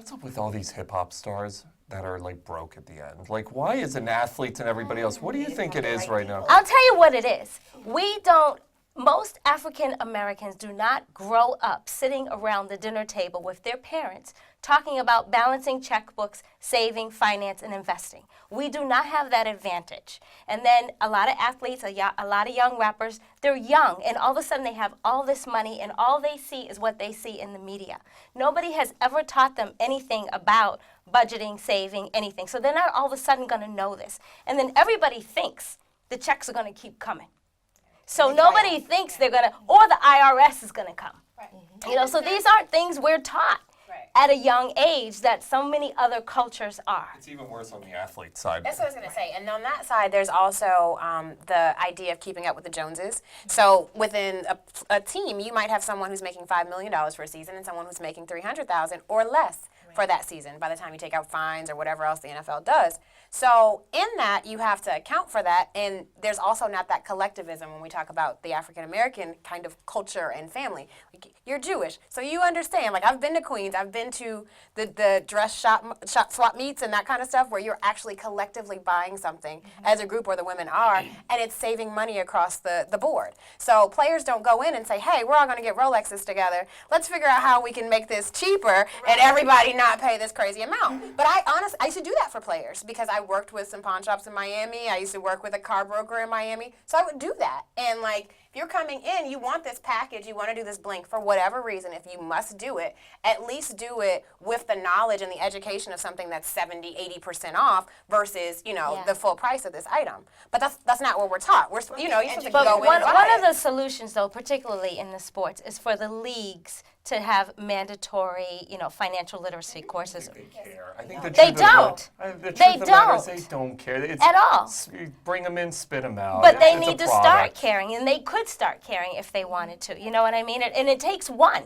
What's up with all these hip-hop stars that are, like, broke at the end? Like, why is an athlete and everybody else, what do you think it is right now? I'll tell you what it is. Most African Americans do not grow up sitting around the dinner table with their parents talking about balancing checkbooks, saving, finance, and investing. We do not have that advantage. And then a lot of athletes, a lot of young rappers, they're young, and all of a sudden they have all this money, and all they see is what they see in the media. Nobody has ever taught them anything about budgeting, saving, anything. So they're not all of a sudden going to know this. And then everybody thinks the checks are going to keep coming. So nobody thinks they're going to, or the IRS is going to come. Right. You know, so these aren't things we're taught at a young age that so many other cultures are. It's even worse on the athlete side. That's what I was going to say. And on that side, there's also the idea of keeping up with the Joneses. So within a team, you might have someone who's making $5 million for a season and someone who's making $300,000 or less for that season by the time you take out fines or whatever else the NFL does. So in that, you have to account for that, and there's also not that collectivism when we talk about the African-American kind of culture and family. You're Jewish, so you understand. Like, I've been to Queens, I've been to the dress shop swap meets and that kind of stuff where you're actually collectively buying something as a group, or the women are, and it's saving money across the board. So players don't go in and say, hey, we're all going to get Rolexes together. Let's figure out how we can make this cheaper and everybody not pay this crazy amount. But I used to do that for players because I worked with some pawn shops in Miami. I used to work with a car broker in Miami. So I would do that. And like, if you're coming in, you want this package, you want to do this blink for whatever reason, if you must do it, at least do it with the knowledge and the education of something that's 70, 80% off versus, you know, the full price of this item. But that's not what we're taught. You're supposed to go in and buy it. One of the solutions, though, particularly in the sports, is for the leagues to have mandatory, you know, financial literacy courses. They care. I think the They truth don't. Of the, the They truth of the matter is don't. they don't care. It's, At all. Bring them in, spit them out. But they It's a need to product. start caring, and they could start caring if they wanted to. You know what I mean? And it takes one.